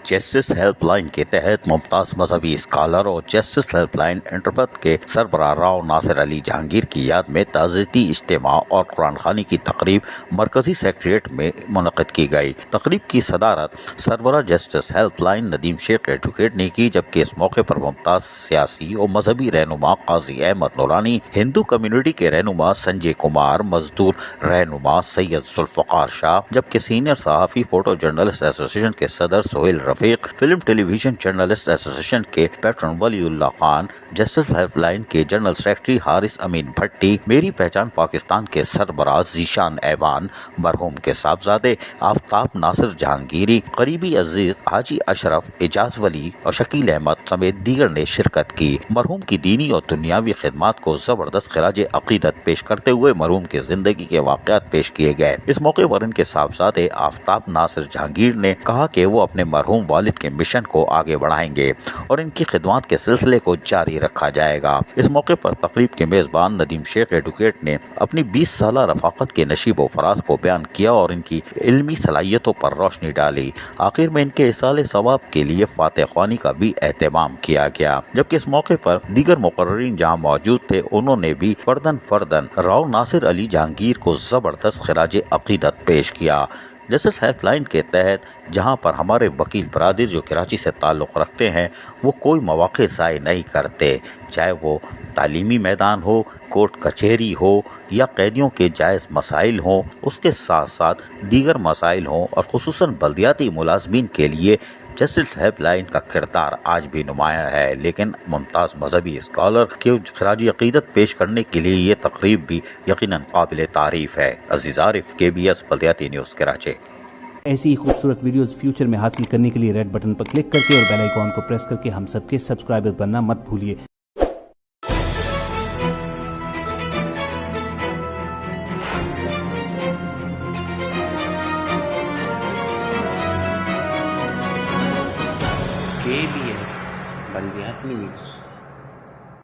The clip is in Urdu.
جسٹس ہیلپ لائن کے تحت ممتاز مذہبی اسکالر اور جسٹس ہیلپ لائن انٹرپت کے سربراہ راؤ ناصر علی جہانگیر کی یاد میں تعزیتی اجتماع اور قرآن خوانی کی تقریب مرکزی سیکریٹریٹ میں منعقد کی گئی۔ تقریب کی صدارت سربراہ جسٹس ہیلپ لائن ندیم شیخ ایڈوکیٹ نے کی، جبکہ اس موقع پر ممتاز سیاسی اور مذہبی رہنما قاضی احمد نورانی، ہندو کمیونٹی کے رہنما سنجے کمار، مزدور رہنما سید ذوالفقار شاہ، جبکہ سینئر صحافی فوٹو جرنلسٹ ایسوسی ایشن کے صدر سہیل رفیق، فلم ٹیلی ویژن جرنلسٹ ایسوسی ایشن کے پیٹرن ولی اللہ خان، جسٹس ہیلپ لائن کے جنرل سیکرٹری حارث امین بھٹی، میری پہچان پاکستان کے سربراہ ذیشان ایوان، مرحوم کے صاحبزادے آفتاب ناصر جہانگیری، قریبی عزیز حاجی اشرف، اعجاز ولی اور شکیل احمد سمیت دیگر نے شرکت کی۔ مرحوم کی دینی اور دنیاوی خدمات کو زبردست خراج عقیدت پیش کرتے ہوئے مرحوم کی زندگی کے واقعات پیش کیے گئے۔ اس موقع پر ان کے صاحبزادے آفتاب ناصر جہانگیر نے کہا کہ وہ اپنے مرحوم والد کے مشن کو آگے بڑھائیں گے اور ان کی خدمات کے سلسلے کو جاری رکھا جائے گا۔ اس موقع پر تقریب کے میزبان ندیم شیخ ایڈوکیٹ نے اپنی 20 سالہ رفاقت کے نشیب و فراز کو بیان کیا اور ان کی علمی صلاحیتوں پر روشنی ڈالی۔ آخر میں ان کے ایصال ثواب کے لیے فاتح خوانی کا بھی اہتمام کیا گیا، جبکہ اس موقع پر دیگر مقررین جہاں موجود تھے، انہوں نے بھی فرداً راؤ ناصر علی جہانگیر کو زبردست خراج عقیدت پیش کیا۔ جسٹس ہیلپ لائن کے تحت جہاں پر ہمارے وکیل برادر جو کراچی سے تعلق رکھتے ہیں، وہ کوئی مواقع ضائع نہیں کرتے، چاہے وہ تعلیمی میدان ہو، کورٹ کچہری ہو یا قیدیوں کے جائز مسائل ہوں، اس کے ساتھ ساتھ دیگر مسائل ہوں، اور خصوصاً بلدیاتی ملازمین کے لیے جسٹس ہیلپ لائن کا کردار آج بھی نمایاں ہے۔ لیکن ممتاز مذہبی اسکالر کے خراج عقیدت پیش کرنے کے لیے یہ تقریب بھی یقیناً قابل تعریف ہے۔ عزیز عارف، KBS بلدیاتی نیوز کراچی۔ ایسی ہی خوبصورت ویڈیوز فیوچر میں حاصل کرنے کے لیے ریڈ بٹن پر کلک کر کے اور بیل آئیکن کو پریس کر کے ہم سب کے سبسکرائبر بننا مت بھولیے۔ KBS بلدیاتی نیوز۔